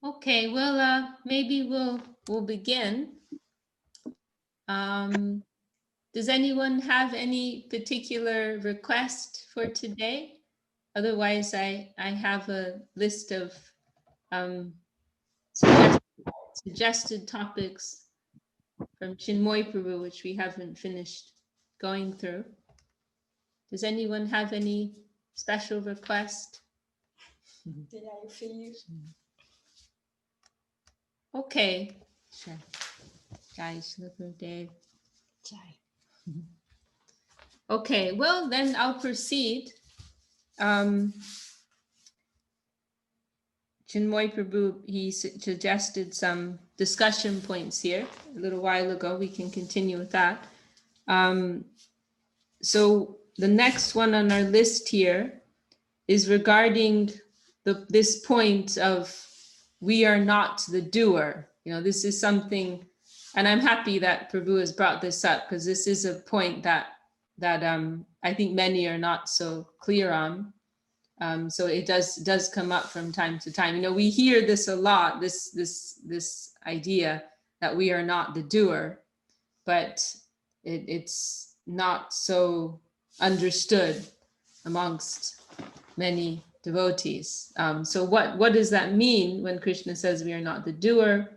Okay, well, maybe we'll begin. Does anyone have any particular request for today? Otherwise, I have a list of um, suggested, suggested topics from Chinmoy Prabhu, which we haven't finished going through. Does anyone have any special request? Okay, sure. Guys, look at Dave. Okay, well, then I'll proceed. Chinmoy Prabhu, he suggested some discussion points here a little while ago. We can continue with that. So the next one on our list here is regarding this point of we are not the doer. You know, this is something, and I'm happy that Prabhu has brought this up because this is a point that I think many are not so clear on. So it does come up from time to time. You know, we hear this a lot, this idea that we are not the doer, but it's not so understood amongst many devotees. So what does that mean when Krishna says we are not the doer?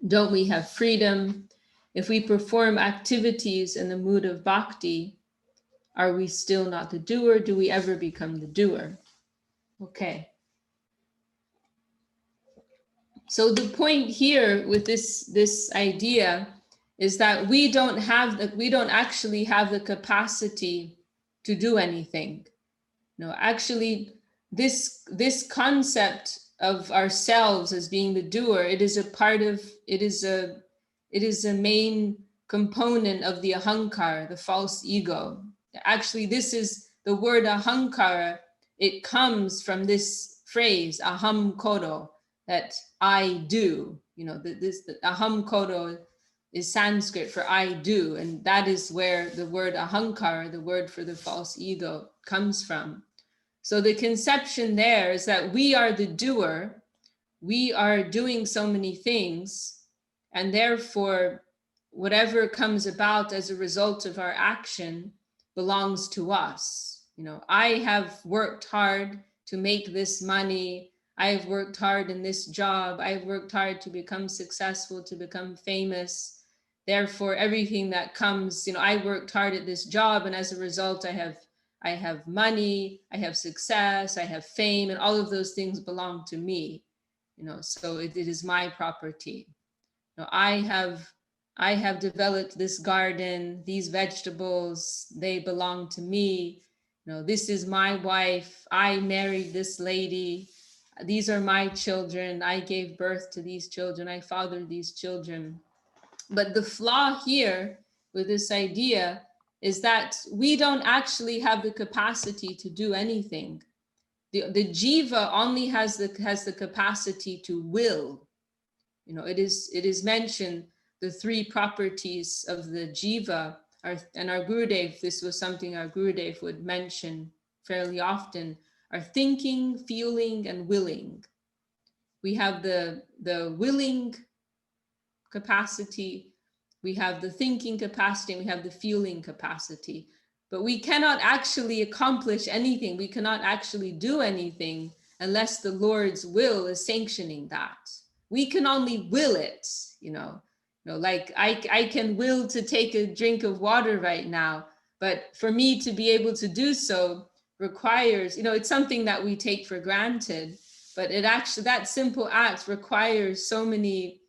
Don't we have freedom? If we perform activities in the mood of bhakti, are we still not the doer? Do we ever become the doer? Okay. So the point here with this idea is that we don't actually have the capacity to do anything. No, actually, this concept of ourselves as being the doer, it is a main component of the ahankara, the false ego. Actually, this is the word ahankara. It comes from this phrase aham kodo, that I do. You know, the aham kodo is Sanskrit for I do, and that is where the word ahankara, the word for the false ego, comes from. So the conception there is that we are the doer, we are doing so many things, and therefore whatever comes about as a result of our action belongs to us. You know, I have worked hard to make this money, I've worked hard in this job, I've worked hard to become successful, to become famous. Therefore, everything that comes, you know, I worked hard at this job, and as a result, I have money, I have success, I have fame, and all of those things belong to me. You know, so it is my property. You know, I have developed this garden, these vegetables, they belong to me. You know, this is my wife, I married this lady, these are my children, I gave birth to these children, I fathered these children. But the flaw here with this idea is that we don't actually have the capacity to do anything. The jiva only has the capacity to will. You know, it is mentioned the three properties of the jiva, and our Gurudev, this was something our Gurudev would mention fairly often, are thinking, feeling, and willing. We have the willing capacity, we have the thinking capacity, and we have the feeling capacity. But we cannot actually accomplish anything. We cannot actually do anything unless the Lord's will is sanctioning that. We can only will it, you know. Like I can will to take a drink of water right now, but for me to be able to do so requires, you know, it's something that we take for granted, but it actually, that simple act requires so many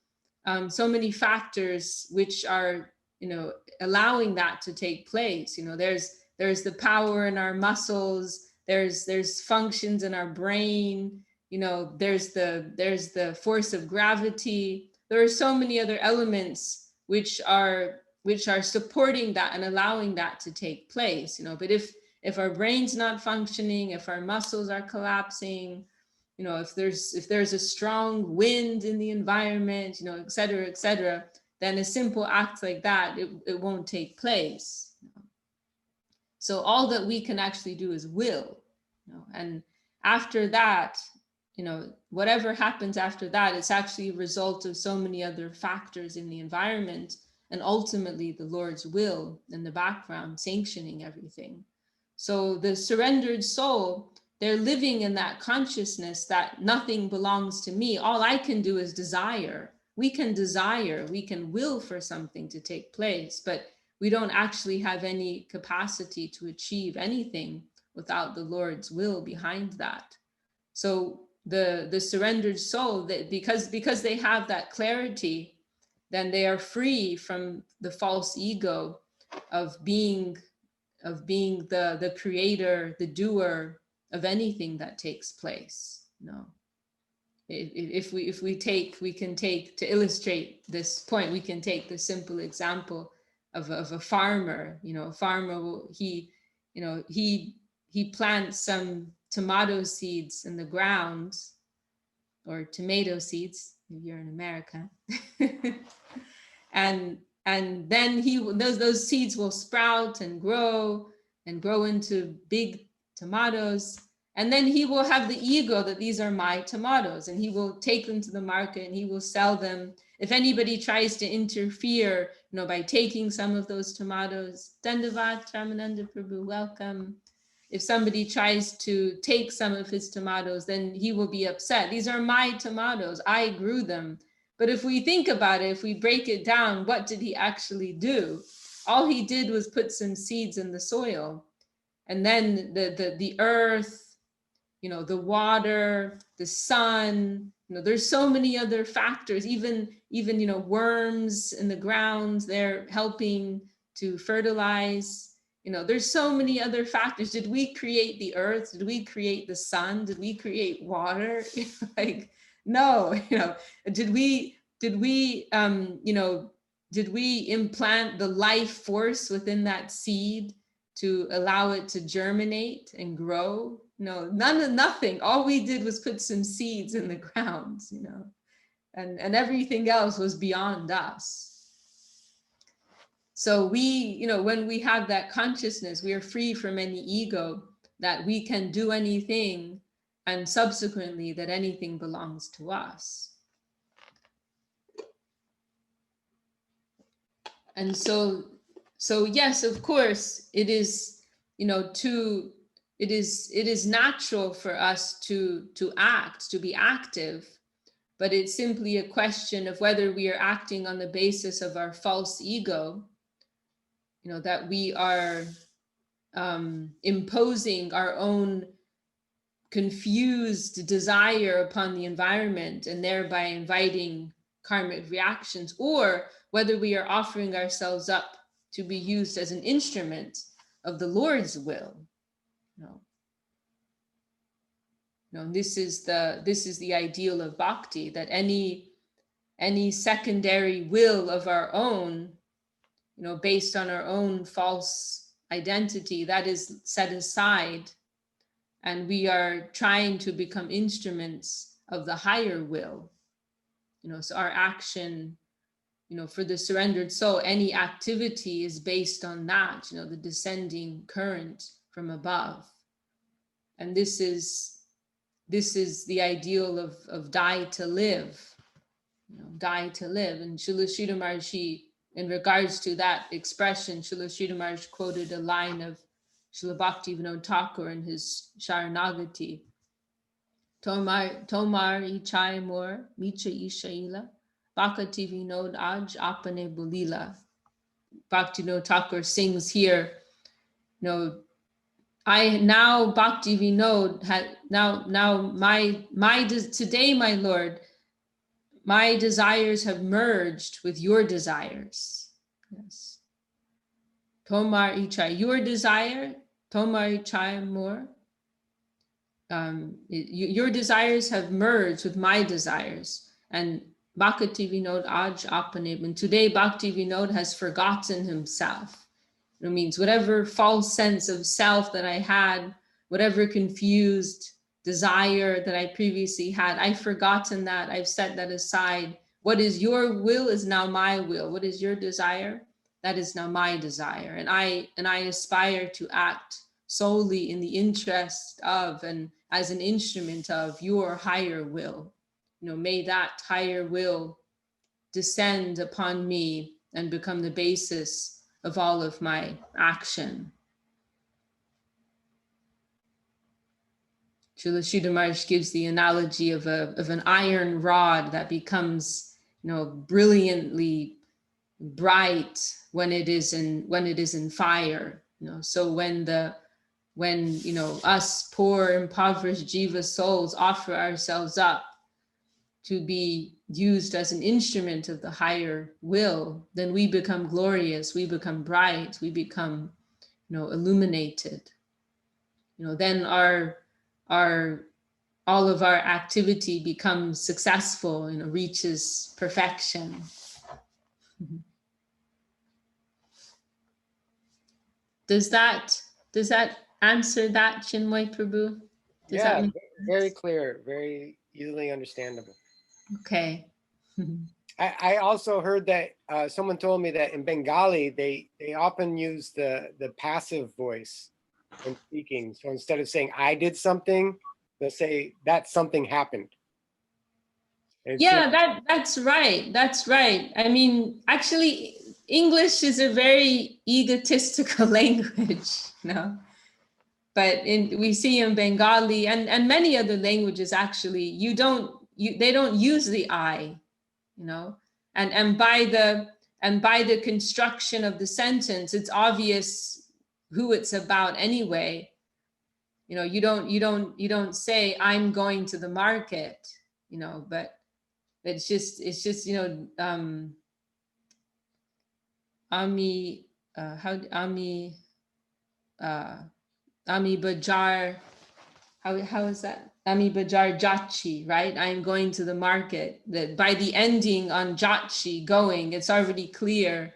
factors which are, you know, allowing that to take place. You know, there's the power in our muscles, there's functions in our brain, you know, there's the force of gravity. There are so many other elements which are supporting that and allowing that to take place. You know, but if our brain's not functioning, if our muscles are collapsing, you know, if there's a strong wind in the environment, you know, et cetera, then a simple act like that, it won't take place. So all that we can actually do is will, you know, and after that, whatever happens after that, it's actually a result of so many other factors in the environment, and ultimately the Lord's will in the background sanctioning everything. So the surrendered soul, they're living in that consciousness that nothing belongs to me. All I can do is desire. We can desire, we can will for something to take place, but we don't actually have any capacity to achieve anything without the Lord's will behind that. So the surrendered soul, that because they have that clarity, then they are free from the false ego of being the creator, the doer of anything that takes place. If we can take, to illustrate this point, we can take the simple example of a farmer. A farmer, he plants some tomato seeds in the ground, or tomato seeds if you're in America, and then those seeds will sprout and grow into big tomatoes. And then he will have the ego that these are my tomatoes, and he will take them to the market and he will sell them. If anybody tries to interfere, by taking some of those tomatoes, Dandavat Ramananda Prabhu, welcome. If somebody tries to take some of his tomatoes, then he will be upset. These are my tomatoes, I grew them. But if we think about it, if we break it down, what did he actually do? All he did was put some seeds in the soil. And then the earth, the water, the sun, there's so many other factors, even worms in the ground, they're helping to fertilize. There's so many other factors. Did we create the earth? Did we create the sun? Did we create water? Like, no. Did we implant the life force within that seed to allow it to germinate and grow? No, nothing. All we did was put some seeds in the ground, and everything else was beyond us. So we, when we have that consciousness, we are free from any ego that we can do anything, and subsequently that anything belongs to us. And so yes, of course, it is, it is natural for us to act, to be active, but it's simply a question of whether we are acting on the basis of our false ego, that we are imposing our own confused desire upon the environment and thereby inviting karmic reactions, or whether we are offering ourselves up to be used as an instrument of the Lord's will. This is the ideal of bhakti, that any secondary will of our own, based on our own false identity, that is set aside, and we are trying to become instruments of the higher will. So our action, for the surrendered soul, any activity is based on that, the descending current from above. And this is the ideal of die to live, die to live. And Srila Sridhar Maharshi, in regards to that expression, Srila Sridhar Maharshi quoted a line of Srila Bhaktivinoda Thakur in his Sharanagati. Tomar ichai mor, micha ishaila, Bhakti Vinod aj apane bulila. Bhaktivinoda Thakur sings here, I now Bhakti Vinod today, my Lord, my desires have merged with your desires. Yes. Tomar ichai, your desire, Tomar ichai more. Your desires have merged with my desires. And Bhakti Vinod aj apane. And today Bhakti Vinod has forgotten himself. It means whatever false sense of self that I had, whatever confused desire that I previously had, I've forgotten that. I've set that aside. What is your will is now my will. What is your desire? That is now my desire. And I aspire to act solely in the interest of and as an instrument of your higher will. May that higher will descend upon me and become the basis of all of my action. Srila Sridhar Maharaj gives the analogy of an iron rod that becomes, brilliantly bright when it is in fire. So when us poor impoverished jiva souls offer ourselves up to be used as an instrument of the higher will, then we become glorious, we become bright, we become illuminated. Then all of our activity becomes successful, reaches perfection. Does that answer that, Chinmoy Prabhu? Yeah, very clear, very easily understandable. Okay. I also heard that someone told me that in Bengali they often use the passive voice when speaking. So instead of saying I did something, they'll say that something happened. Yeah, that's right. That's right. I mean, actually, English is a very egotistical language, But we see in Bengali and many other languages, actually, they don't use the I, and by the construction of the sentence, it's obvious who it's about anyway. You don't say I'm going to the market, but it's just Ami Ami Bajar, how is that? Ami Bajar Jachi, right? I'm going to the market. That by the ending on Jachi, going, it's already clear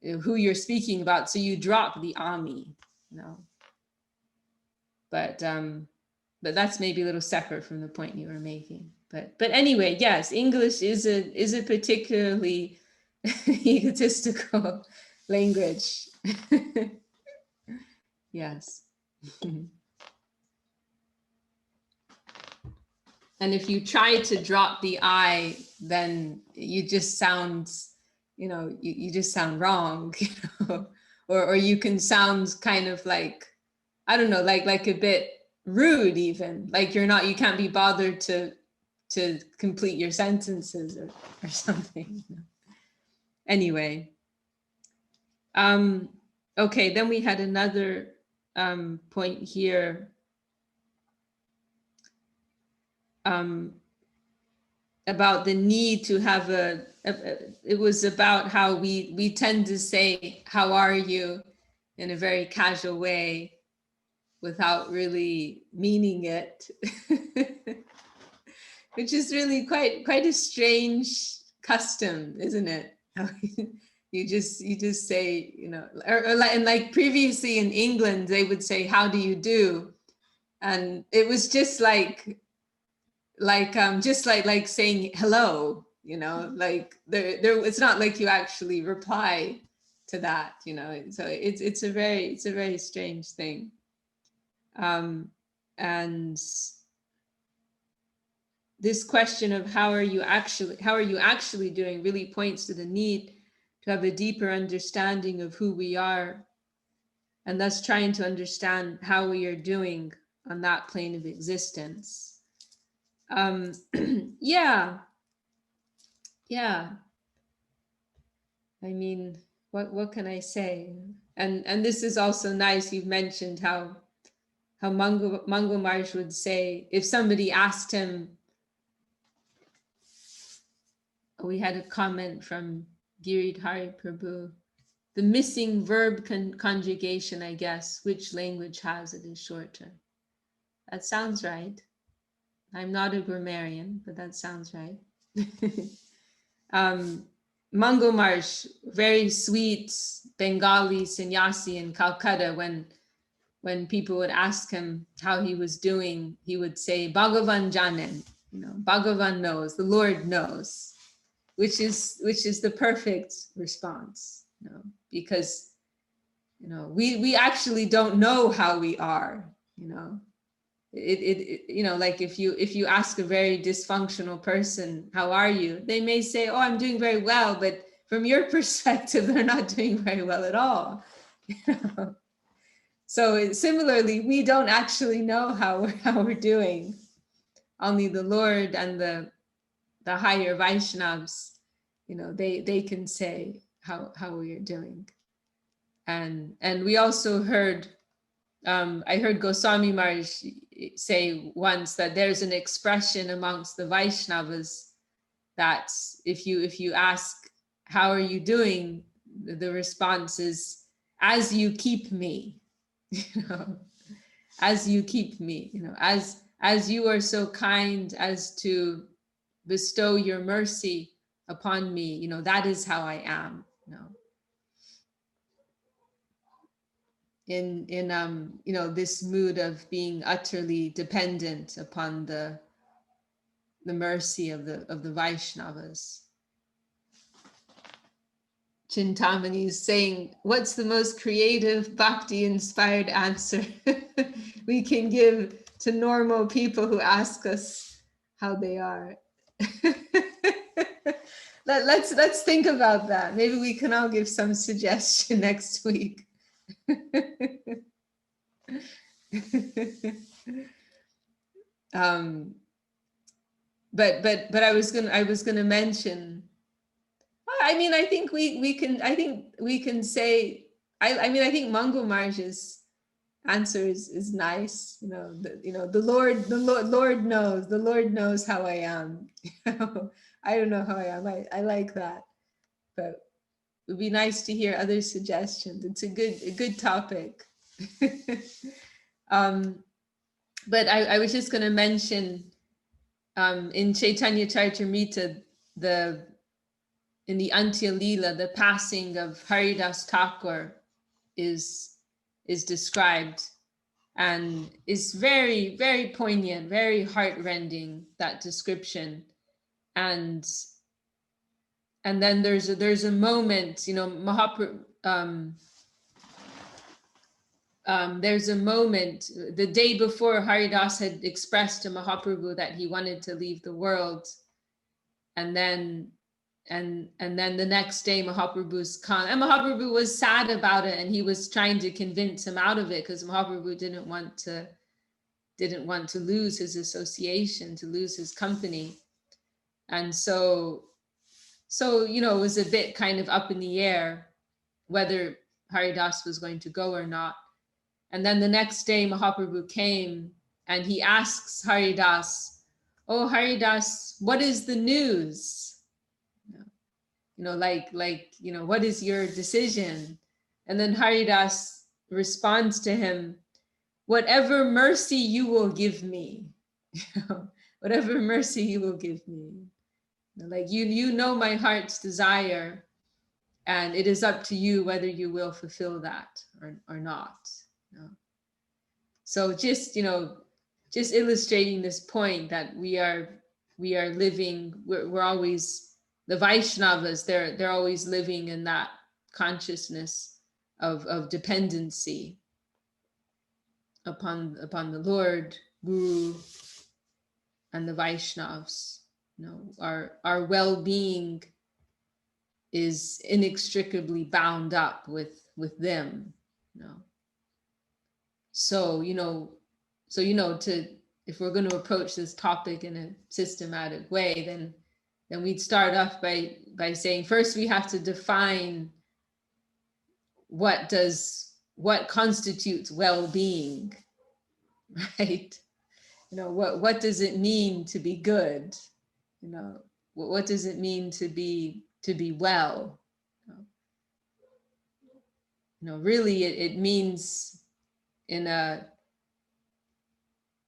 who you're speaking about. So you drop the Ami, But that's maybe a little separate from the point you were making. But anyway, yes, English is a particularly egotistical language. Yes. And if you try to drop the I, then you just sound, you just sound wrong, or you can sound kind of like, I don't know, like a bit rude even, like you can't be bothered to complete your sentences or something. Anyway. Okay, then we had another point here. About the need to have it was about how we tend to say, how are you, in a very casual way without really meaning it, which is really quite a strange custom, isn't it? You just say, and like previously in England, they would say, how do you do? And it was just like saying hello, like there it's not like you actually reply to that, so it's a very strange thing. And this question of how are you actually doing really points to the need to have a deeper understanding of who we are, and thus trying to understand how we are doing on that plane of existence. Yeah. I mean, what can I say? And this is also nice. You've mentioned how Mangal Maharaj would say, if somebody asked him, we had a comment from Giridhari Prabhu, the missing verb conjugation, I guess, which language has it is shorter? That sounds right. I'm not a grammarian, but that sounds right. Mangal Maharaj, very sweet Bengali sannyasi in Calcutta, when people would ask him how he was doing, he would say, Bhagavan Janen, Bhagavan knows, the Lord knows, which is the perfect response, because we actually don't know how we are, Like if you ask a very dysfunctional person, how are you? They may say, oh, I'm doing very well, but from your perspective, they're not doing very well at all. So similarly, we don't actually know how we're doing. Only the Lord and the higher Vaishnavas, they can say how we are doing. And we also heard, I heard Goswami Maharaj say once that there's an expression amongst the Vaishnavas that if you ask, how are you doing? The response is, as you keep me, as you keep me, as you are so kind as to bestow your mercy upon me, that is how I am, in this mood of being utterly dependent upon the mercy of the Vaishnavas. Chintamani is saying, what's the most creative bhakti inspired answer we can give to normal people who ask us how they are? Let's think about that. Maybe we can all give some suggestion next week. But I was gonna mention, I mean, I think we can say, I mean, I think Mangal Maharaj's answer is nice. The Lord knows. The Lord knows how I am. I don't know how I am. I like that. But it would be nice to hear other suggestions. It's a good topic. But I was just going to mention, in Chaitanya Charitamrita, in the Antya Leela, the passing of Haridas Thakur is described, and is very, very poignant, very heartrending, that description. And then there's a moment, Mahaprabhu, there's a moment the day before Haridas had expressed to Mahaprabhu that he wanted to leave the world, and then the next day Mahaprabhu's come, and Mahaprabhu was sad about it, and he was trying to convince him out of it, because Mahaprabhu didn't want to lose his association, to lose his company. And so it was a bit kind of up in the air whether Haridas was going to go or not. And then the next day Mahaprabhu came and he asks Haridas, "Oh Haridas, what is the news? What is your decision?" And then Haridas responds to him, "Whatever mercy you will give me." Whatever mercy you will give me. Like you know my heart's desire, and it is up to you whether you will fulfill that or not. So just illustrating this point that we are living, we're always, the Vaishnavas, they're always living in that consciousness of dependency upon the Lord, Guru, and the Vaishnavas. Our well-being is inextricably bound up with them. So if we're going to approach this topic in a systematic way, then we'd start off by saying, first we have to define what constitutes well-being, right? What does it mean to be good? What does it mean to be well? Really it means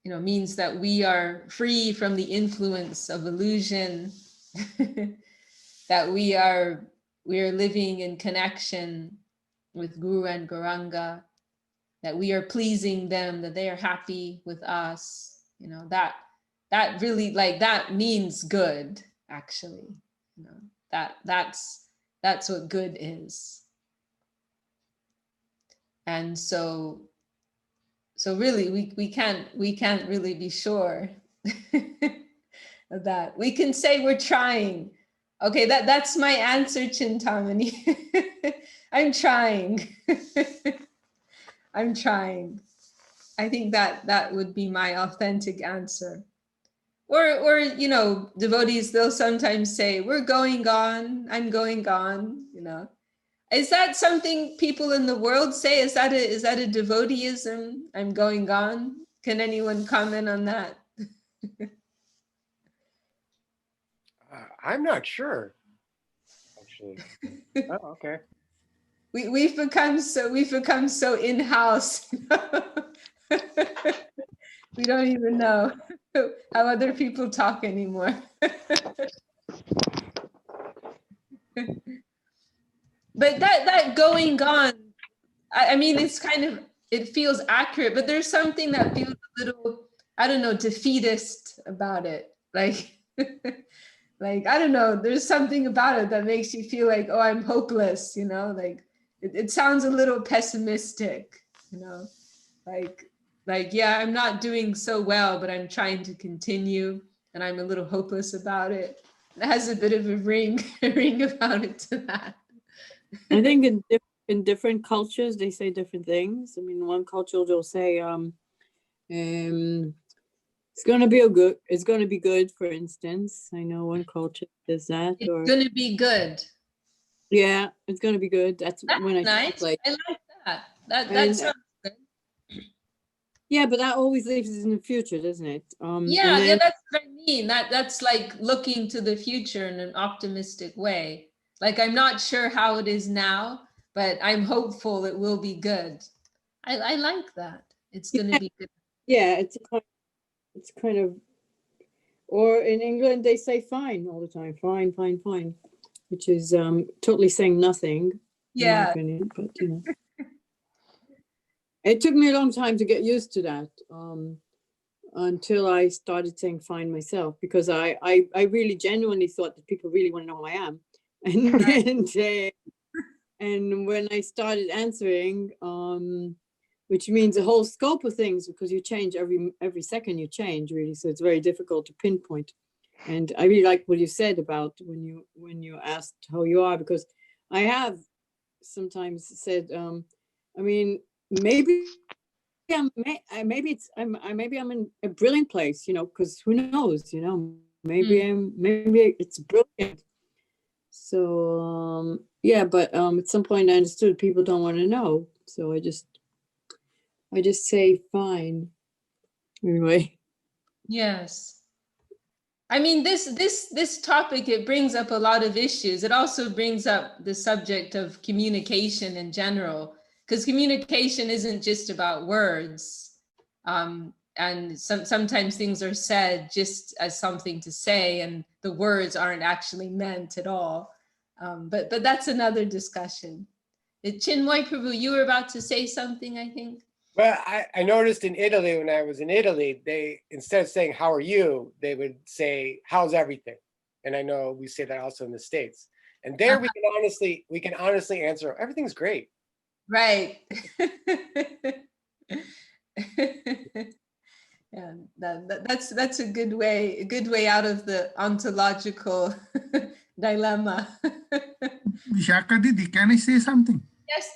means that we are free from the influence of illusion, that we are living in connection with Guru and Gauranga, that we are pleasing them, that they are happy with us. That really, that means good, actually. That's what good is. And so So really, we can't really be sure of that. We can say we're trying. Okay, that's my answer, Chintamani. I'm trying. I'm trying. I think that would be my authentic answer. Or you know, devotees, they'll sometimes say, we're going on, I'm going on, you know. Is that something people in the world say? Is that a devoteeism? I'm going on. Can anyone comment on that? I'm not sure, actually. Oh, okay. We've become so in-house. We don't even know how other people talk anymore. But that going on, I mean, it's kind of, it feels accurate, but there's something that feels a little, I don't know, defeatist about it. Like, like, I don't know, there's something about it that makes you feel like, oh, I'm hopeless, you know, like it sounds a little pessimistic, you know, like, yeah, I'm not doing so well, but I'm trying to continue and I'm a little hopeless about it. It has a bit of a ring about it to that. I think in different cultures, they say different things. I mean, one culture will say, it's gonna be good, for instance. I know one culture says that. It's gonna be good. Yeah, it's gonna be good. That's when nice. I like that. That sounds good. Yeah, but that always leaves us in the future, doesn't it? Yeah, that's what I mean. That's like looking to the future in an optimistic way. Like, I'm not sure how it is now, but I'm hopeful it will be good. I like that. It's going to be good. Yeah, it's kind of, or in England, they say fine all the time. Fine, fine, fine, which is totally saying nothing, in my opinion, but you know. It took me a long time to get used to that, until I started saying fine myself, because I really genuinely thought that people really want to know who I am. And when I started answering, which means the whole scope of things, because you change every second, you change really, so it's very difficult to pinpoint. And I really like what you said about when you asked how you are, because I have sometimes said, I mean, maybe I'm in a brilliant place, you know, because who knows, you know, maybe it's brilliant. So yeah, but at some point I understood people don't want to know, so I just say fine anyway. Yes. I mean, this topic, it brings up a lot of issues. It also brings up the subject of communication in general, because communication isn't just about words. And sometimes things are said just as something to say, and the words aren't actually meant at all. But that's another discussion. Chinmoy Prabhu, you were about to say something, I think. Well, I noticed in Italy, when I was in Italy, they, instead of saying, how are you, they would say, how's everything? And I know we say that also in the States. And there we can honestly answer, everything's great. Right. Yeah, that's a good way out of the ontological dilemma. Vishakha Didi, can I say something?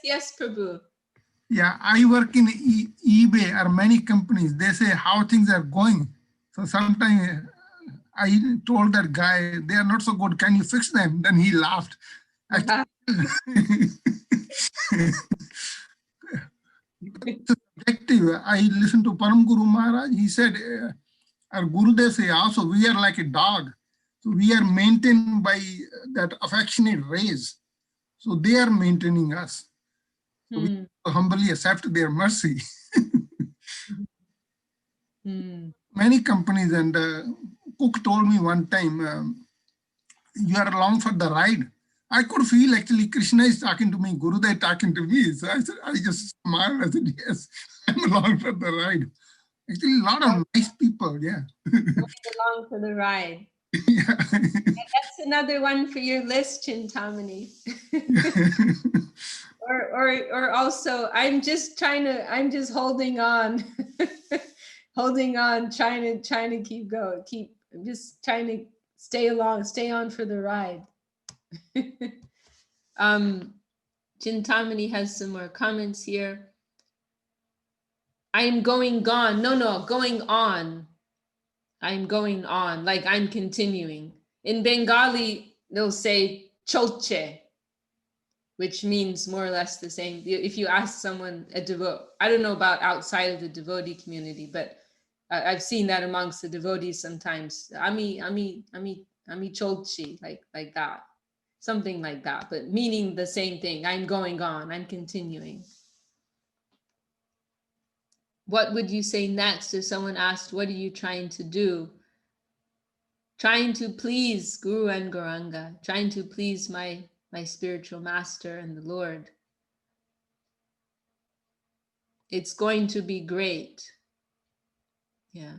Yes, Prabhu. Yeah, I work in eBay or many companies. They say how things are going. So sometimes I told that guy, they are not so good. Can you fix them? Then he laughed. Subjective. I listened to Param Guru Maharaj. He said, our Gurudev say also, we are like a dog. So we are maintained by that affectionate rays. So they are maintaining us. So we humbly accept their mercy. Many companies, and Cook told me one time, you are along for the ride. I could feel actually Krishna is talking to me, Gurudev talking to me. So I said, I just smiled. I said, yes, I'm along for the ride. Actually, a lot of nice people, yeah. Along for the ride. Yeah. That's another one for your list, Chintamani. or also I'm just holding on, holding on, trying to keep going, I'm just trying to stay on for the ride. Chintamani has some more comments here. I'm going gone. No, going on. I'm going on, like I'm continuing. In Bengali, they'll say cholche, which means more or less the same. If you ask someone, a devote, I don't know about outside of the devotee community, but I've seen that amongst the devotees sometimes. Ami cholchi, like that, something like that, but meaning the same thing. I'm going on, I'm continuing. What would you say next if someone asked, what are you trying to do? Trying to please Guru and Gauranga, trying to please my spiritual master and the Lord. It's going to be great. Yeah.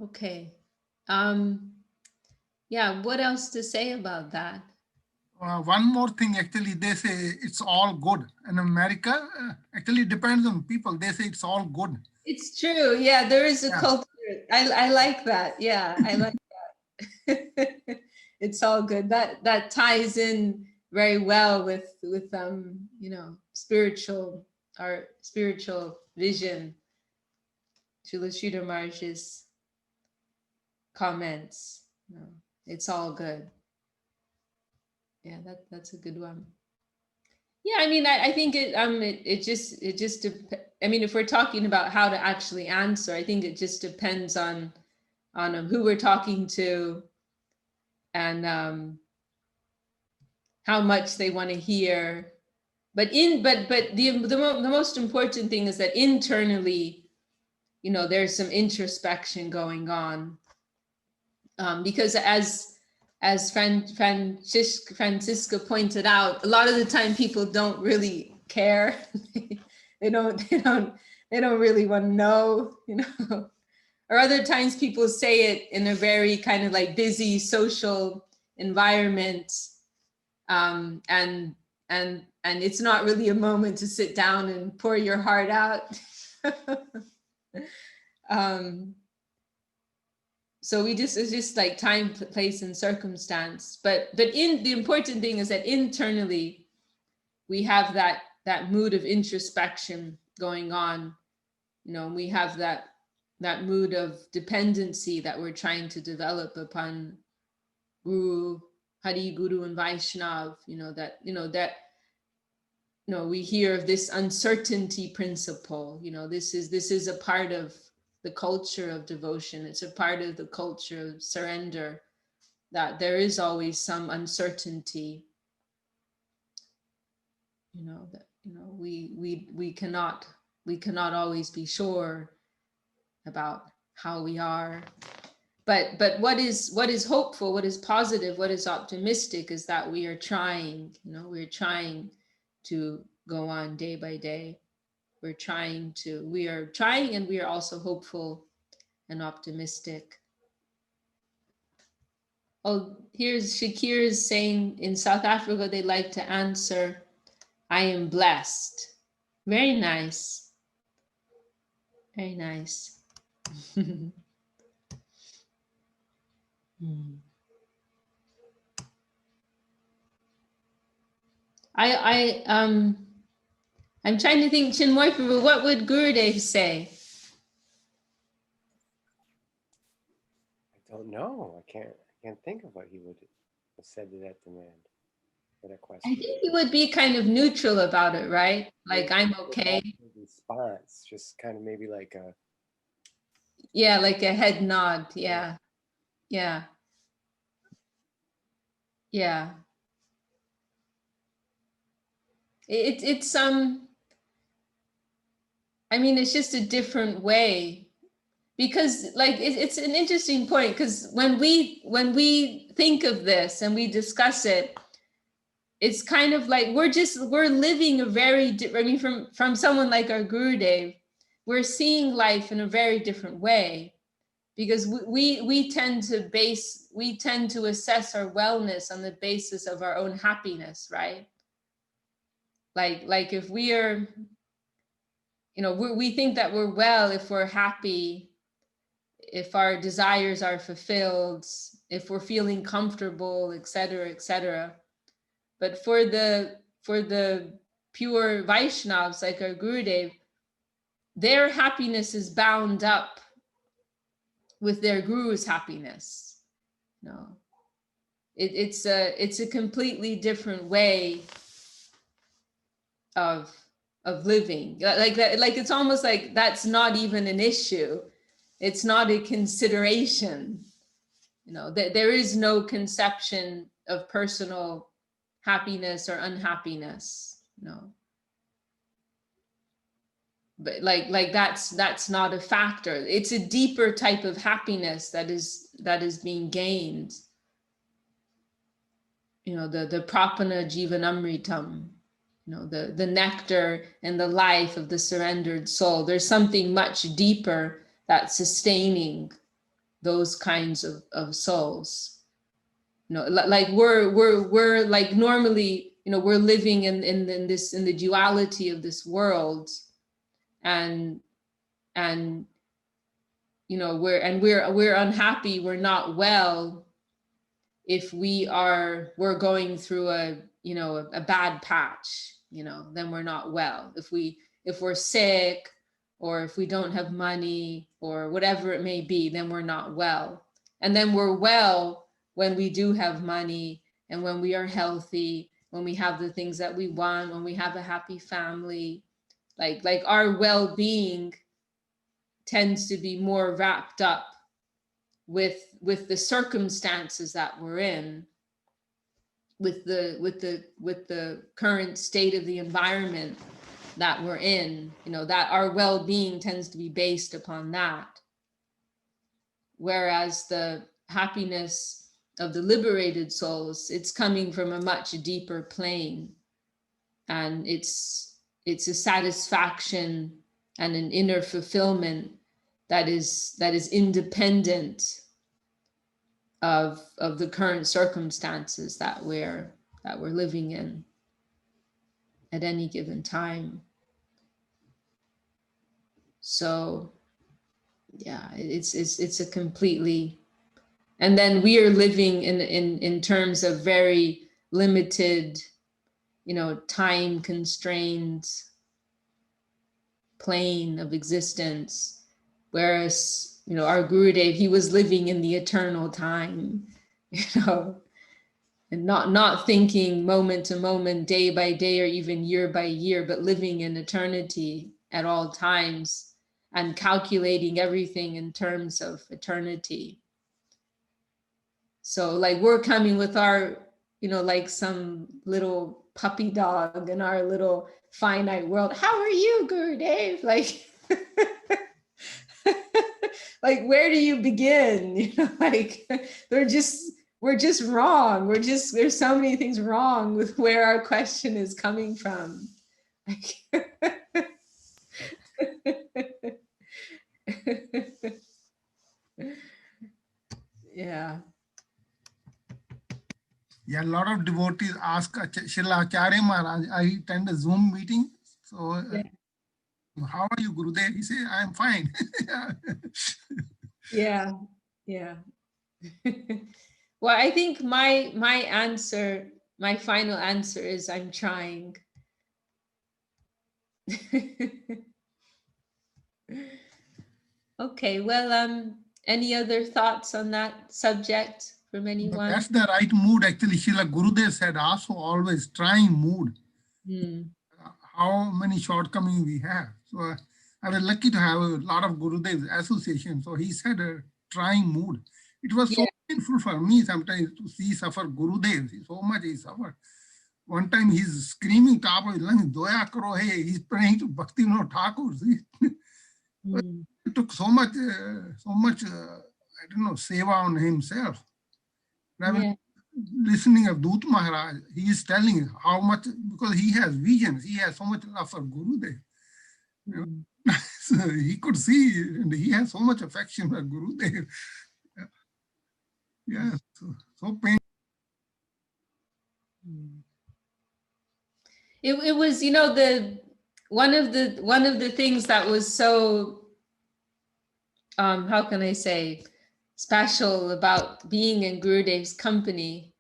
Okay. Yeah, what else to say about that? One more thing, actually, they say it's all good. In America, actually it depends on people. They say it's all good. It's true. Yeah, there is a culture. I like that. Yeah, I like that. It's all good. That ties in very well with spiritual, our spiritual vision. Srila Sridhar Maharaj's comments. It's all good. Yeah, that's a good one. Yeah, I mean, I think it just I mean, if we're talking about how to actually answer, I think it just depends on who we're talking to and how much they want to hear. But the most important thing is that internally, there's some introspection going on, because as Francisca pointed out, a lot of the time people don't really care. they don't really want to know, or other times people say it in a very kind of like busy social environment, and it's not really a moment to sit down and pour your heart out. So it's just like time, place, and circumstance. But the important thing is that internally we have that mood of introspection going on. We have that mood of dependency that we're trying to develop upon Guru, Hari, Guru, and Vaishnav. We hear of this uncertainty principle. This is a part of the culture of devotion. It's a part of the culture of surrender, that there is always some uncertainty. We cannot always be sure about how we are. But what is hopeful, what is positive, what is optimistic is that we are trying. We're trying to go on day by day. We are trying, and we are also hopeful and optimistic. Oh, here's Shakir is saying in South Africa, they like to answer, I am blessed. Very nice. Very nice. I'm trying to think, Chinmoy Prabhu, what would Gurudev say? I don't know. I can't think of what he would have said to that demand, for that question. I think he would be kind of neutral about it, right? Like, I'm okay. Response, just kind of maybe like a... Yeah, like a head nod. Yeah. Yeah. Yeah. It's I mean, it's just a different way, because like it's an interesting point, because when we think of this and we discuss it, it's kind of like we're living a very I mean, from someone like our Gurudev, we're seeing life in a very different way. because we tend to assess our wellness on the basis of our own happiness, right? Like if we are, we think that we're well if we're happy, if our desires are fulfilled, if we're feeling comfortable, etc., etc. But for the pure Vaishnavas like our Gurudev, their happiness is bound up with their guru's happipiness. It's a completely different way of living. Like that, like it's almost like that's not even an issue. It's not a consideration. There is no conception of personal happiness or unhappiness. But like that's not a factor. It's a deeper type of happiness that is being gained. The prapana jivanamritam, the nectar and the life of the surrendered soul. There's something much deeper that's sustaining those kinds of souls. Like we're like normally, we're living in the duality of this world, and we're unhappy, we're not well if we're going through a bad patch, then we're not well. If we're sick, or if we don't have money, or whatever it may be, then we're not well. And then we're well when we do have money, and when we are healthy, when we have the things that we want, when we have a happy family. Like our well-being tends to be more wrapped up with the circumstances that we're in, with the current state of the environment that we're in, that our well-being tends to be based upon that. Whereas the happiness of the liberated souls, it's coming from a much deeper plane, and it's a satisfaction and an inner fulfillment that is independent of the current circumstances that we're living in at any given time. So yeah, it's a completely, and then we are living in terms of very limited, time constrained plane of existence, whereas our Gurudev, he was living in the eternal time, and not thinking moment to moment, day by day, or even year by year, but living in eternity at all times, and calculating everything in terms of eternity. So like we're coming with our, like some little puppy dog in our little finite world. How are you, Gurudev? Like, like where do you begin? Like we're just wrong. There's so many things wrong with where our question is coming from. Yeah. Yeah, a lot of devotees ask Srila Acharya Maharaj. I attend a Zoom meeting. So, how are you, Gurudev? He said, I'm fine. Yeah. Well, I think my final answer is I'm trying. Okay, well, any other thoughts on that subject from anyone? That's the right mood, actually. Srila Gurudev said, also always trying mood. How many shortcomings we have. So I was lucky to have a lot of Gurudev's association. So he said a trying mood. It was so painful for me sometimes to see suffer Gurudev. So much he suffered. One time he's screaming top of his lungs, Doya karo hai. He's praying to Bhakti Thakur. It took so much, I don't know, seva on himself. I was listening of Dut Maharaj. He is telling how much, because he has visions. He has so much love for Gurudev. So he could see, and he has so much affection for Gurudev. Yeah, so painful. It was, you know, one of the things that was so how can I say, special about being in Gurudev's company.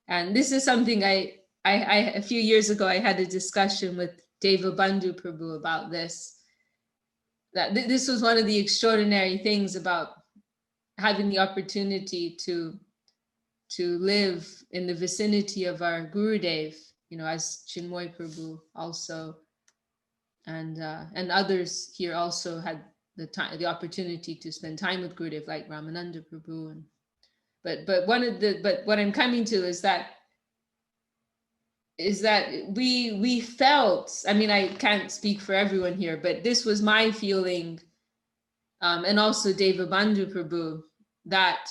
And this is something I a few years ago I had a discussion with Deva Bandhu Prabhu about this. That this was one of the extraordinary things about having the opportunity to live in the vicinity of our Gurudev, you know, as Chinmoy Prabhu also, and others here also had the opportunity to spend time with Gurudev, like Ramananda Prabhu. And but what I'm coming to is that we felt, I mean, I can't speak for everyone here, but this was my feeling, and also Deva Bandhu Prabhu, that,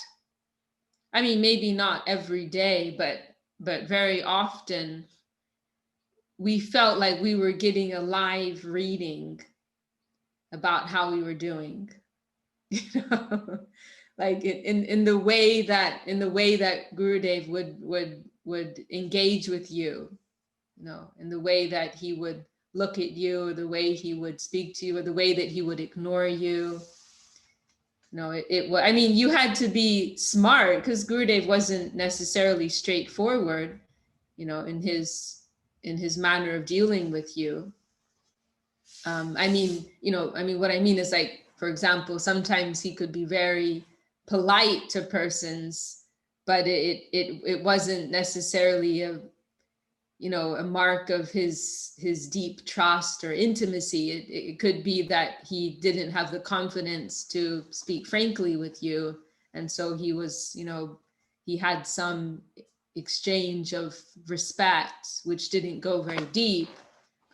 I mean, maybe not every day, but very often we felt like we were getting a live reading about how we were doing, you know, like in the way that Gurudev would engage with you, you know, in the way that he would look at you, or the way he would speak to you, or the way that he would ignore you. No, I mean, you had to be smart, because Gurudev wasn't necessarily straightforward, you know, in his manner of dealing with you. I mean, you know, I mean, what I mean is, like, for example, sometimes he could be very polite to persons, but it wasn't necessarily a, you know, a mark of his deep trust or intimacy. It could be that he didn't have the confidence to speak frankly with you, and so he was, you know, he had some exchange of respect which didn't go very deep.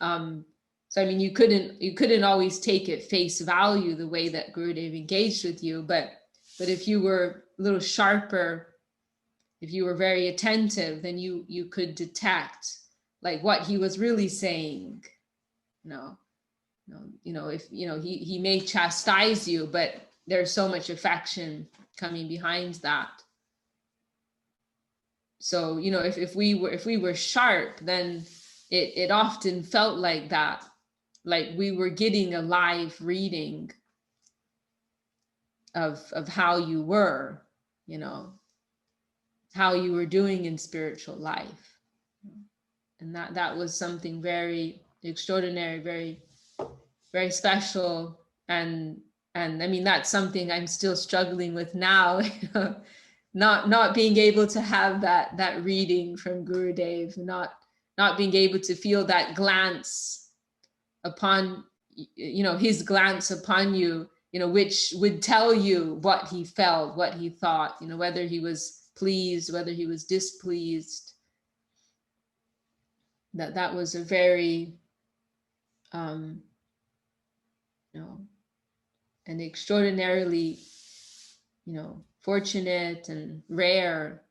So I mean, you couldn't always take it face value the way that Gurudev engaged with you, but if you were a little sharper, if you were very attentive, then you could detect like what he was really saying. You know, if, you know, he may chastise you, but there's so much affection coming behind that. So, you know, if we were sharp, then it often felt like that, like we were getting a live reading of how you were, you know, how you were doing in spiritual life. And that was something very extraordinary, very, very special. And I mean, that's something I'm still struggling with now, you know, not being able to have that reading from Gurudev, not being able to feel that glance upon, you know, his glance upon you, you know, which would tell you what he felt, what he thought, you know, whether he was pleased, whether he was displeased. That was a very, you know, an extraordinarily, you know, fortunate and rare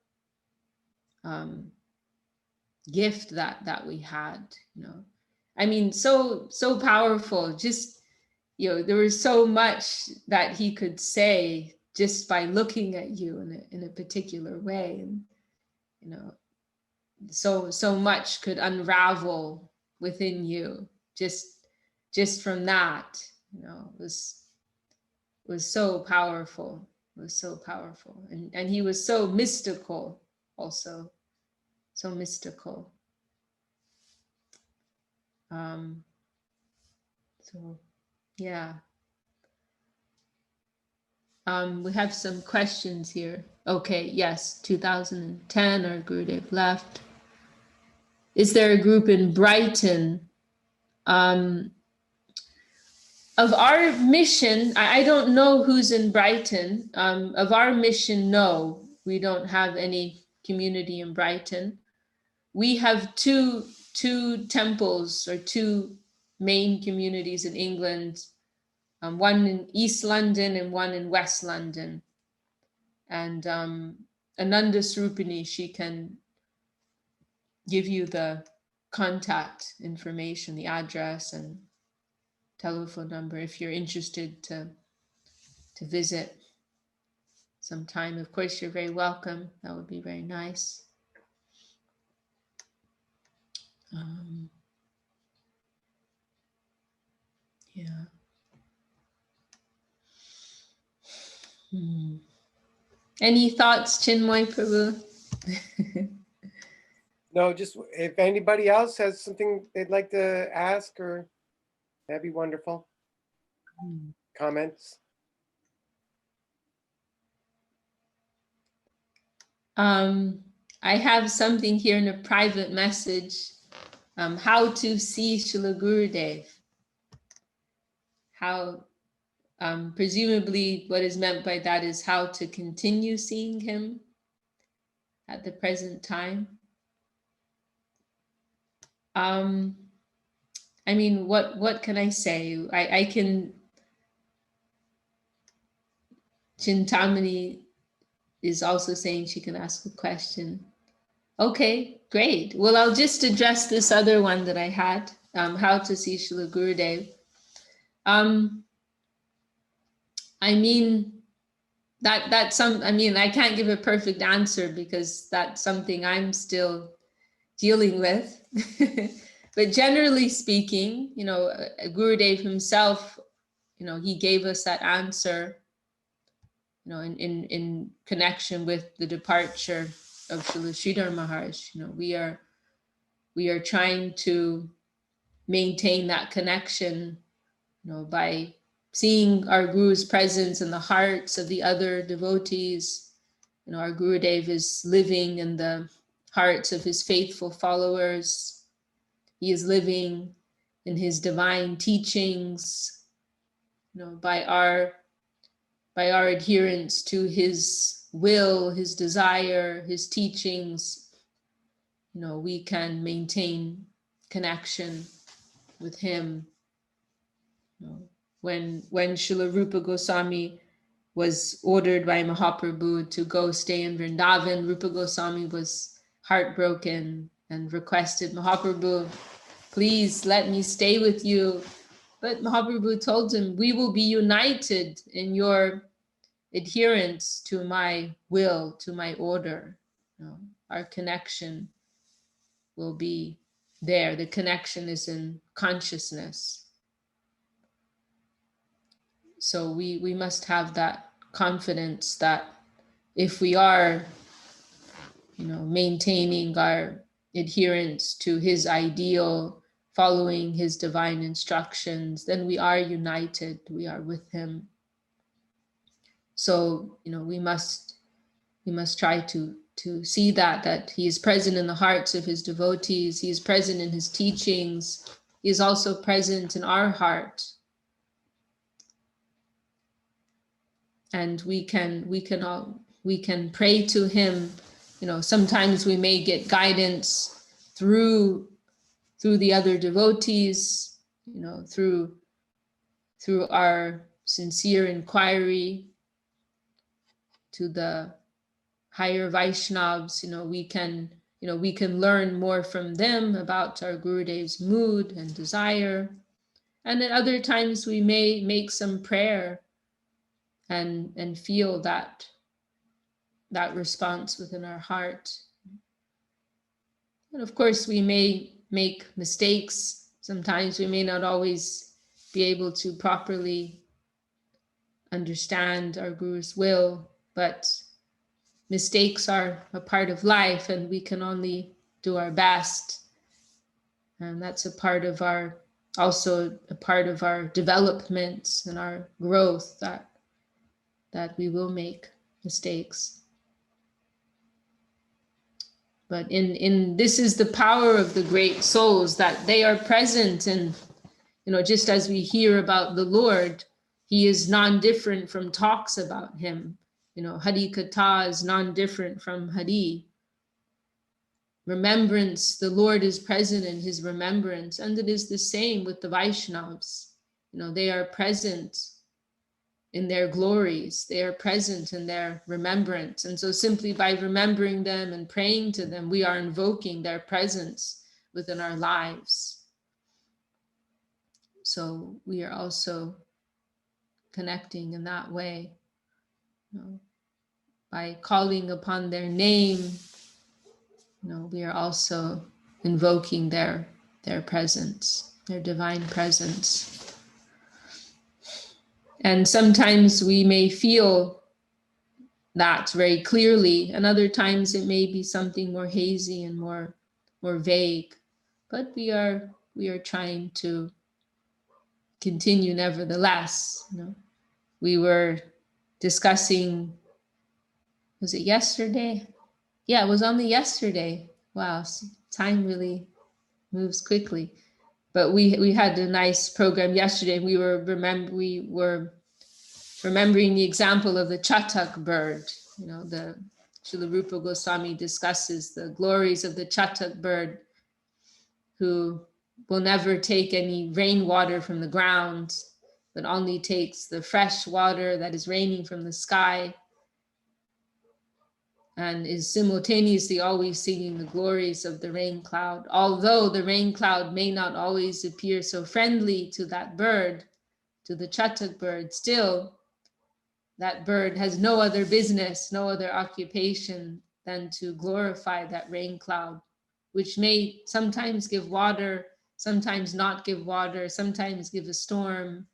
gift that we had, you know. I mean, so powerful. Just, you know, there was so much that he could say just by looking at you in a particular way, and, you know, so much could unravel within you just from that, you know. It was so powerful. It was so powerful, and he was so mystical also, so mystical. So yeah. We have some questions here. Okay, yes, 2010, our Gurudev left. Is there a group in Brighton? Of our mission, I don't know who's in Brighton. Of our mission, no, we don't have any community in Brighton. We have two temples, or two main communities in England, one in East London and one in West London. And Ananda Srupini, she can give you the contact information, the address, and telephone number if you're interested to visit sometime. Of course, you're very welcome. That would be very nice. Yeah. Any thoughts, Chinmoy Prabhu? No, just if anybody else has something they'd like to ask, or that'd be wonderful. Comments? I have something here in a private message. How to see Srila Gurudev. How, presumably what is meant by that is how to continue seeing him at the present time. I mean, what can I say? I can, Chintamani is also saying she can ask a question. Okay, great. Well, I'll just address this other one that I had, how to see Srila Gurudev. I mean, I can't give a perfect answer because that's something I'm still dealing with. But generally speaking, Gurudev himself, he gave us that answer, in connection with the departure of Srila Sridhar Maharaj. We are trying to maintain that connection, by seeing our Guru's presence in the hearts of the other devotees. Our Gurudev is living in the hearts of his faithful followers. He is living in his divine teachings, by our adherence to his will, his desire, his teachings, we can maintain connection with him. When Srila Rupa Goswami was ordered by Mahaprabhu to go stay in Vrindavan, Rupa Goswami was heartbroken and requested, Mahaprabhu, please let me stay with you. But Mahaprabhu told him, we will be united in your adherence to my will, to my order. Our connection will be there. The connection is in consciousness. So we must have that confidence that if we are, maintaining our adherence to his ideal, following his divine instructions, then we are united, we are with him. So, we must try to see that he is present in the hearts of his devotees, he is present in his teachings, he is also present in our heart. And we can pray to him. Sometimes we may get guidance through the other devotees, through our sincere inquiry to the higher Vaishnavas. We can learn more from them about our Gurudev's mood and desire. And at other times we may make some prayer and feel that response within our heart. And of course, we may make mistakes. Sometimes we may not always be able to properly understand our Guru's will, but mistakes are a part of life and we can only do our best. And that's also a part of our development and our growth, that we will make mistakes. But this is the power of the great souls, that they are present, and just as we hear about the Lord, he is non-different from talks about him. Hari Katha is non-different from Hari. Remembrance, the Lord is present in his remembrance, and it is the same with the Vaishnavas. They are present in their glories, they are present in their remembrance. And so simply by remembering them and praying to them, we are invoking their presence within our lives. So we are also connecting in that way, by calling upon their name. We are also invoking their presence, their divine presence. And sometimes we may feel that very clearly, and other times it may be something more hazy and more vague. But we are trying to continue nevertheless. We were discussing, was it yesterday? Yeah, it was only yesterday. Wow, time really moves quickly. But we had a nice program yesterday. We were remembering the example of the chatak bird. The Srila Rupa Goswami discusses the glories of the chatak bird, who will never take any rainwater from the ground, but only takes the fresh water that is raining from the sky, and is simultaneously always singing the glories of the rain cloud. Although the rain cloud may not always appear so friendly to that bird, to the chatak bird, still that bird has no other business, no other occupation than to glorify that rain cloud, which may sometimes give water, sometimes not give water, sometimes give a storm.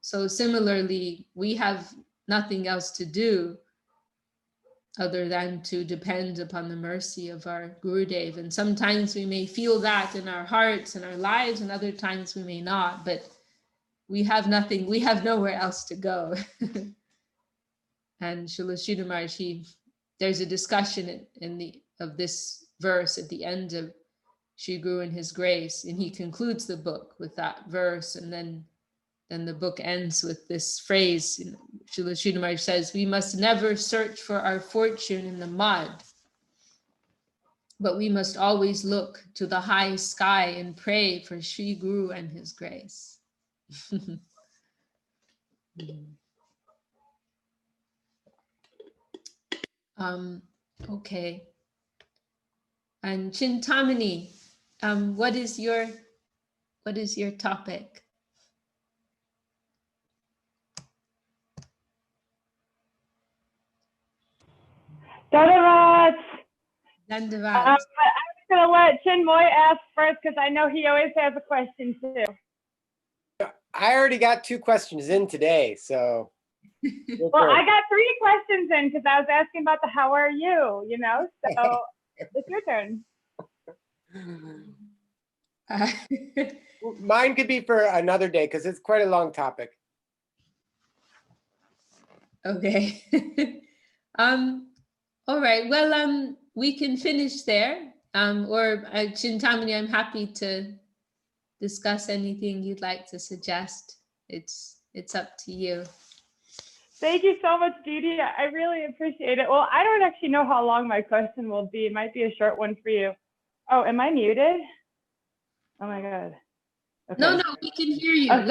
So similarly, we have nothing else to do other than to depend upon the mercy of our Gurudev. And sometimes we may feel that in our hearts and our lives, and other times we may not, but we have nothing, we have nowhere else to go. And Srila Sridhar Maharaj, there's a discussion of this verse at the end of Shri Guru and His Grace, and he concludes the book with that verse, and then the book ends with this phrase. Srila Sridhar Maharaj says, we must never search for our fortune in the mud, but we must always look to the high sky and pray for Shri Guru and His grace. Okay. And Chintamani, what is your topic? Dandavat. Dandavat. I'm going to let Chinmoy ask first because I know he always has a question too. I already got 2 questions in today, so. Well, I got 3 questions in because I was asking about the how are you, so it's your turn. Mine could be for another day because it's quite a long topic. Okay. All right. Well, we can finish there. Or Chintamani, I'm happy to discuss anything you'd like to suggest. It's up to you. Thank you so much, Didi. I really appreciate it. Well, I don't actually know how long my question will be. It might be a short one for you. Oh, am I muted? Oh my God. Okay. No, we can hear you. Oh,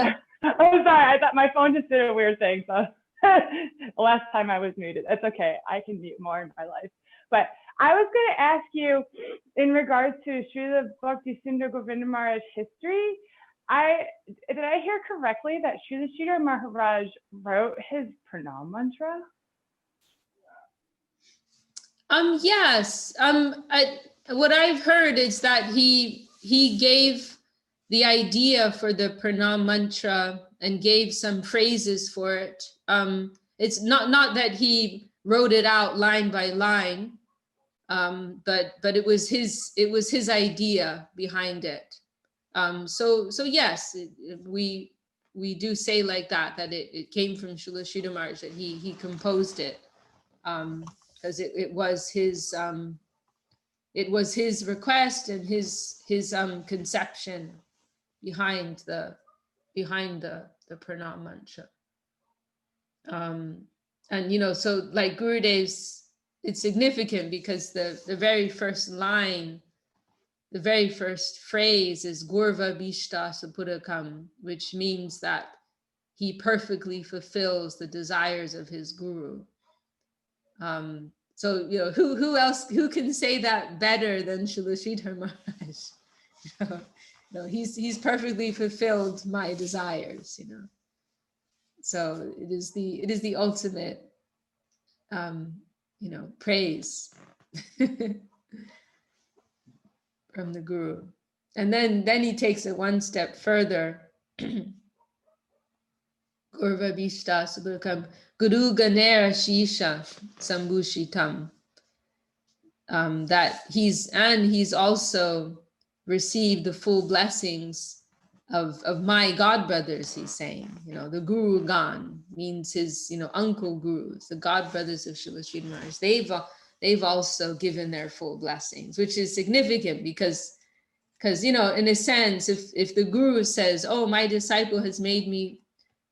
sorry. I thought my phone just did a weird thing. So the last time I was muted. That's okay. I can mute more in my life. But I was going to ask you in regards to Srila Bhakti Sindhu Govinda Maharaj history. Did I hear correctly that Srila Sridhar Maharaj wrote his pranam mantra? Yes. What I've heard is that he gave the idea for the pranam mantra and gave some phrases for it. It's not that he wrote it out line by line, but it was his idea behind it. So yes, we do say like that it came from Srila Sridhar Maharaj, that he composed it, because it was his request and his conception behind the pranam mantra. And so like Gurudev's, it's significant because the very first line, the very first phrase is Gurva Bhishta Sapurakam, which means that he perfectly fulfills the desires of his guru. So who else, who can say that better than Srila Sridhar Maharaj? You know, he's perfectly fulfilled my desires, you know. So it is the ultimate, you know, praise from the guru. And then he takes it one step further. Gurva Bishta Subhakam Guru Ganera Shisha Sambhushitam. That he's also received the full blessings of my god brothers, he's saying. You know, the Guru Gan means his, you know, uncle gurus, the god brothers of Srila Sridhar Maharaj. They've also given their full blessings, which is significant because you know, in a sense, if the guru says, oh, my disciple has made me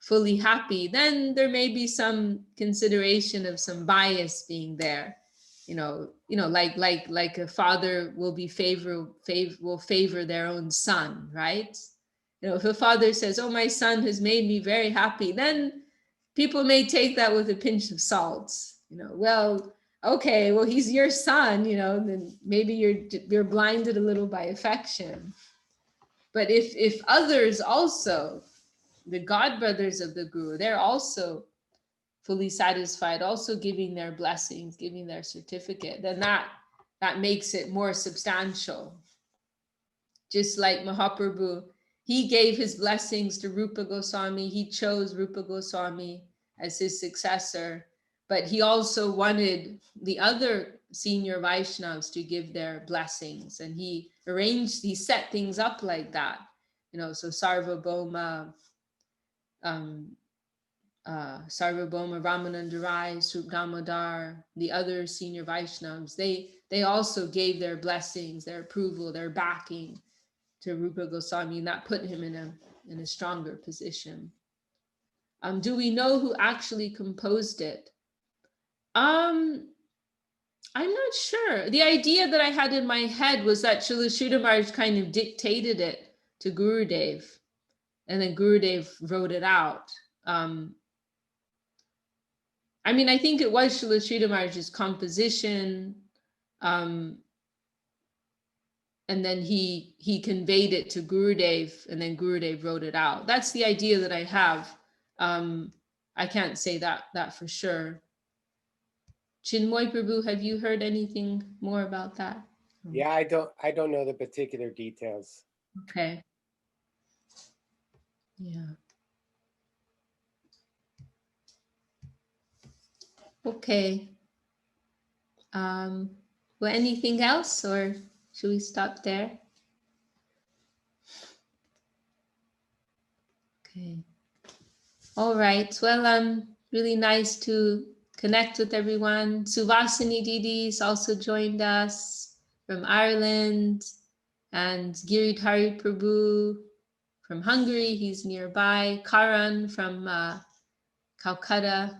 fully happy, then there may be some consideration of some bias being there. You know, like a father will favor their own son, right? You know, if a father says, oh, my son has made me very happy, then people may take that with a pinch of salt. You know, well, okay, well, he's your son, you know, then maybe you're blinded a little by affection. But if others also, the god brothers of the guru, they're also fully satisfied, also giving their blessings, giving their certificate, then that makes it more substantial. Just like Mahaprabhu, he gave his blessings to Rupa Goswami. He chose Rupa Goswami as his successor, but he also wanted the other senior Vaishnavas to give their blessings, and he set things up like that. You know, so Sarvabhauma, Ramananda Rai, Srup Damodar, the other senior Vaishnavas, they also gave their blessings, their approval, their backing to Rupa Goswami, and that put him in a stronger position. Do we know who actually composed it? I'm not sure. The idea that I had in my head was that Srila Sridhar Maharaj kind of dictated it to Gurudev, and then Gurudev wrote it out. I mean, I think it was Srila Sridhar Maharaj's composition, and then he conveyed it to Gurudev, and then Gurudev wrote it out. That's the idea that I have. I can't say that for sure. Chinmoy Prabhu, have you heard anything more about that? Yeah, I don't know the particular details. Okay. Yeah. Okay. Well, anything else, or should we stop there? Okay. All right. Well, really nice to connect with everyone. Suvasini Didi's also joined us from Ireland, and Giridhari Prabhu from Hungary. He's nearby. Karan from Calcutta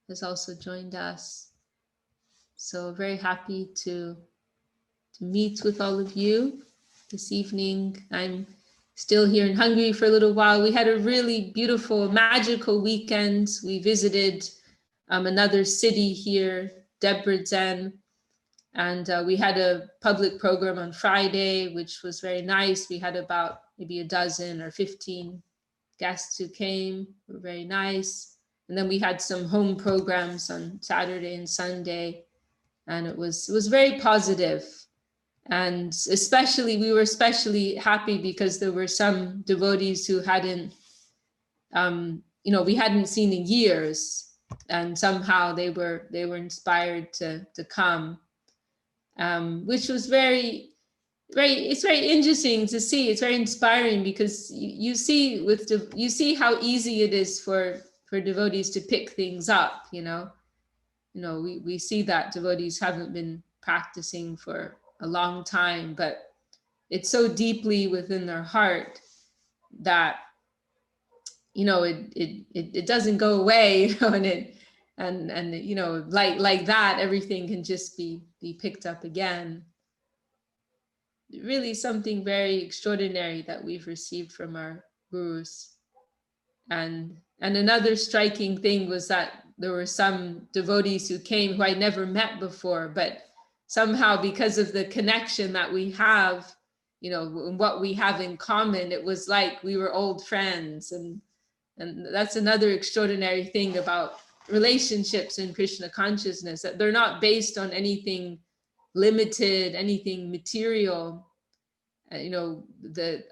has also joined us. So very happy to meet with all of you this evening. I'm still here in Hungary for a little while. We had a really beautiful, magical weekend. We visited another city here, Debrecen, and we had a public program on Friday, which was very nice. We had about maybe a dozen or 15 guests who came. They were very nice. And then we had some home programs on Saturday and Sunday, and it was very positive. And we were especially happy because there were some devotees who hadn't, we hadn't seen in years, and somehow they were inspired to come, which was it's very interesting to see. It's very inspiring because you see how easy it is for devotees to pick things up. We see that devotees haven't been practicing for a long time, but it's so deeply within their heart that it doesn't go away, and like that, everything can just be picked up again. Really something very extraordinary that we've received from our gurus. And another striking thing was that there were some devotees who came who I'd never met before, but somehow because of the connection that we have, you know, what we have in common. It was like we were old friends. And that's another extraordinary thing about relationships in Krishna consciousness, that they're not based on anything limited, anything material. You know,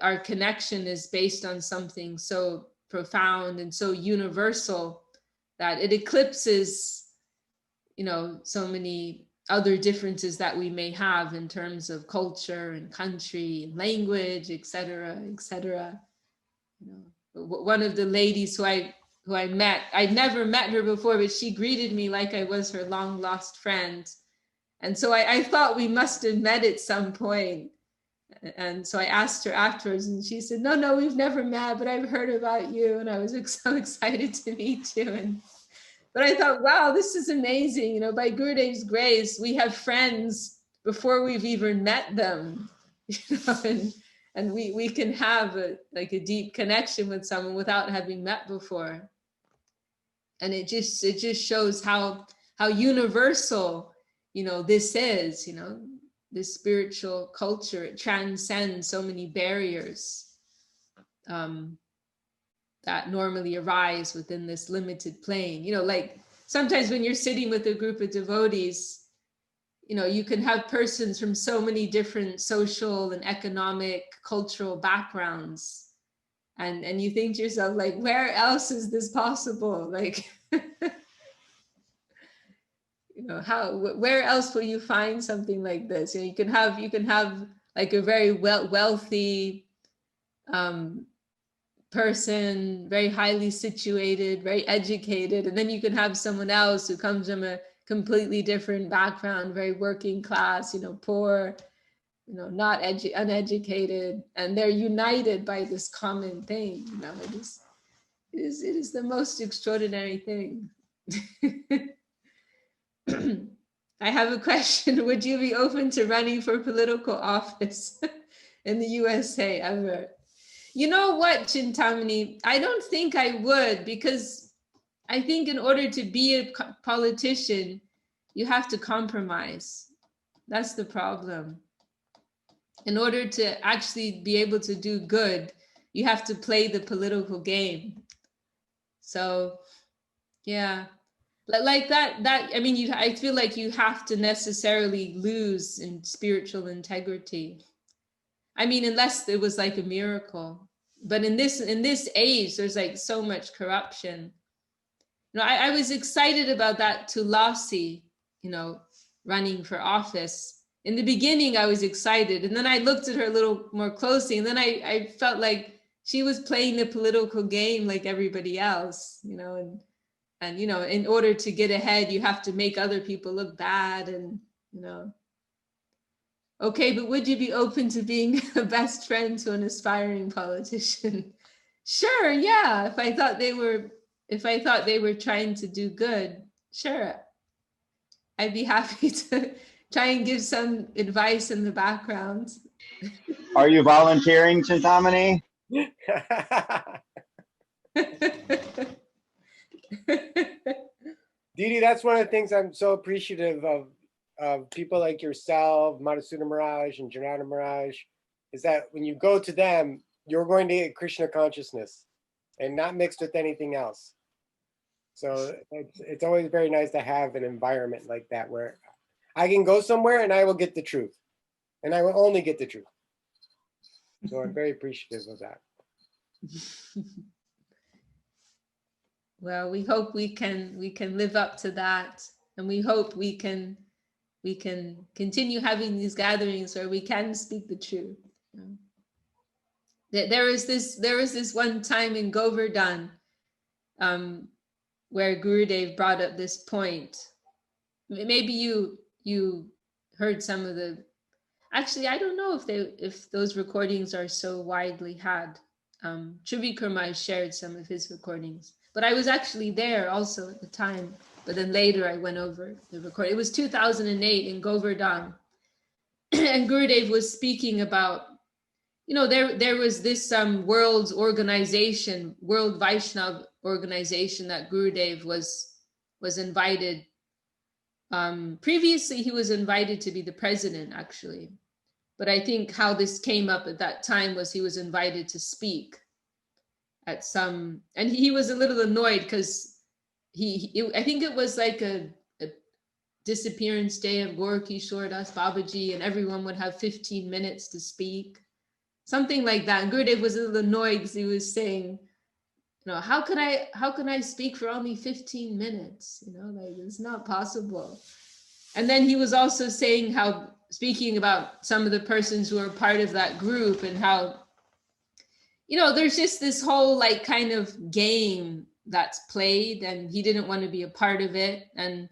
our connection is based on something so profound and so universal that it eclipses, you know, so many other differences that we may have in terms of culture and country and language, etc., etc. You know, one of the ladies who I met, I'd never met her before, but she greeted me like I was her long lost friend. And so I thought we must have met at some point. And so I asked her afterwards, and she said, no, we've never met, but I've heard about you. And I was so excited to meet you. But I thought, wow, this is amazing. You know, by Gurudev's grace, we have friends before we've even met them, you know, and we can have a deep connection with someone without having met before. And it just shows how universal, you know, this is, you know, this spiritual culture. It transcends so many barriers that normally arise within this limited plane. You know, like sometimes when you're sitting with a group of devotees, you know, you can have persons from so many different social and economic, cultural backgrounds. And you think to yourself, like, where else is this possible? Like, you know, where else will you find something like this? You know, you can have like a very wealthy person, very highly situated, very educated, and then you can have someone else who comes from a completely different background, very working class, you know, poor, you know, not uneducated, and they're united by this common thing. You know, it is the most extraordinary thing. I have a question. Would you be open to running for political office in the USA ever? You know what, Chintamani? I don't think I would, because I think in order to be a politician, you have to compromise. That's the problem. In order to actually be able to do good, you have to play the political game. So, yeah. Like that, I mean, I feel like you have to necessarily lose in spiritual integrity. I mean, unless it was like a miracle. But in this age, there's like so much corruption. You know, I was excited about that Tulasi, you know, running for office. In the beginning, I was excited. And then I looked at her a little more closely. And then I felt like she was playing the political game like everybody else, you know, and, you know, in order to get ahead, you have to make other people look bad and, you know. Okay, but would you be open to being a best friend to an aspiring politician? Sure, yeah. If I thought they were trying to do good, sure. I'd be happy to try and give some advice in the background. Are you volunteering, Chintamani? Didi, that's one of the things I'm so appreciative of people like yourself, Madhusudana Maharaj and Janardana Maharaj, is that when you go to them, you're going to get Krishna consciousness and not mixed with anything else. So it's always very nice to have an environment like that where I can go somewhere and I will get the truth, and I will only get the truth. So I'm very appreciative of that. Well, we hope we can live up to that, and we hope we can continue having these gatherings where we can speak the truth. You know? There was this one time in Govardhan where Gurudev brought up this point. Maybe you heard some of the. Actually, I don't know if those recordings are so widely had. Trivikrama shared some of his recordings, but I was actually there also at the time. But then later I went over the recording. It was 2008 in Govardhan, and Gurudev was speaking about, you know, there was this world organization, World Vaishnava organization that Gurudev was invited. Previously, he was invited to be the president, actually. But I think how this came up at that time was he was invited to speak at some, and he was a little annoyed because I think it was like a disappearance day of Gorky Shordas Babaji, and everyone would have 15 minutes to speak, something like that. And Gurudev was a little annoyed because he was saying, you know, how can I speak for only 15 minutes? You know, like, it's not possible. And then he was also saying how, speaking about some of the persons who are part of that group, and how, you know, there's just this whole like kind of game that's played, and he didn't want to be a part of it. And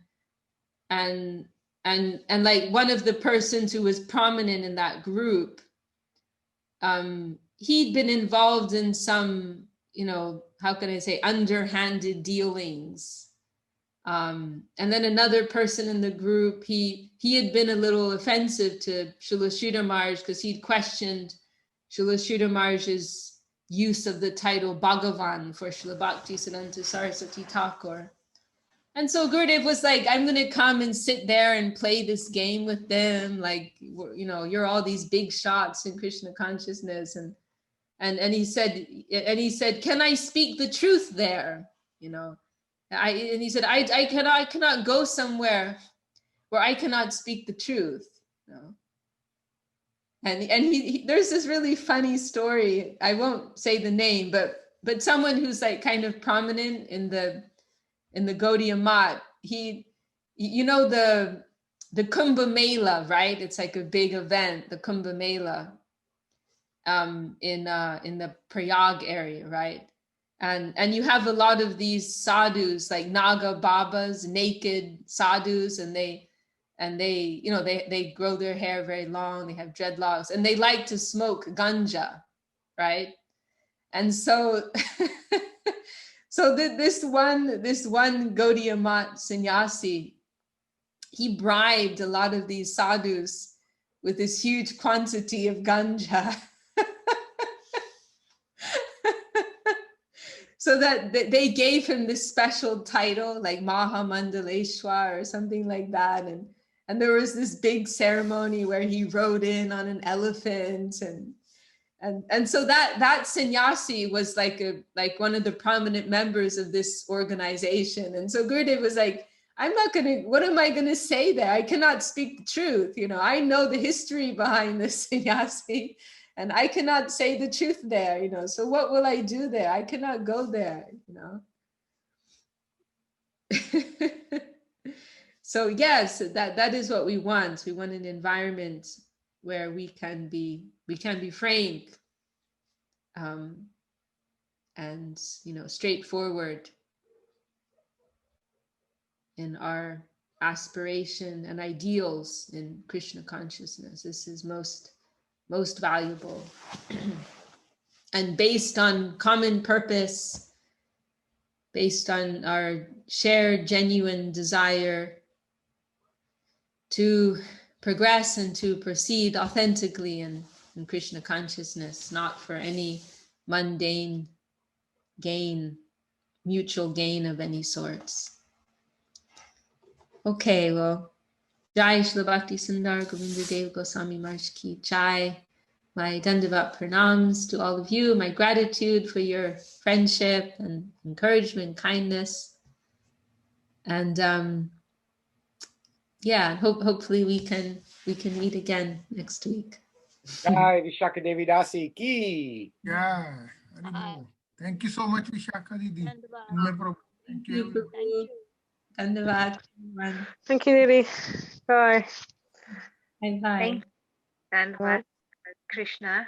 like one of the persons who was prominent in that group, he'd been involved in some, you know, how can I say, underhanded dealings. And then another person in the group, he had been a little offensive to Srila Sridhar Maharaj because he'd questioned Srila Sridhar Maharaj's use of the title Bhagavan for Srila Bhakti Siddhanta Saraswati Thakur. And so Gurudev was like, I'm going to come and sit there and play this game with them. Like, you know, you're all these big shots in Krishna consciousness. And he said, can I speak the truth there? You know, and he said, I cannot go somewhere where I cannot speak the truth. You know? And there's this really funny story. I won't say the name, but someone who's like kind of prominent in the Gaudiya Math, you know, the Kumbh Mela, right? It's like a big event, the Kumbh Mela, in the Prayag area, right? And you have a lot of these sadhus, like Naga Babas, naked sadhus, and they you know, they grow their hair very long, they have dreadlocks, and they like to smoke ganja, right? And so so this one Gaudiya Math sannyasi, he bribed a lot of these sadhus with this huge quantity of ganja. So that they gave him this special title, like Mahamandaleshwar or something like that. And there was this big ceremony where he rode in on an elephant, and so that sannyasi was like one of the prominent members of this organization. And so Gurudev was like, what am I gonna say there? I cannot speak the truth. You know, I know the history behind this sannyasi, and I cannot say the truth there, you know, so what will I do there? I cannot go there, you know. So yes, that is what we want. We want an environment where we can be frank, and, you know, straightforward in our aspiration and ideals in Krishna consciousness. This is most valuable. And based on common purpose, based on our shared genuine desire to progress and to proceed authentically in Krishna consciousness, not for any mundane gain, mutual gain of any sorts. Okay, well, Jai Shri Bhakti Sundar Govinda Dev Goswami Maharaj Ki Jai. My Dandavat pranams to all of you. My gratitude for your friendship and encouragement, kindness. And yeah, hopefully we can meet again next week. Jai Vishakha Devi Dasi ki. Yeah. Thank you so much, Vishakha Didi. Thank you. Dandavat. Thank you, Didi. Bye. Bye bye. Dandavat, Krishna.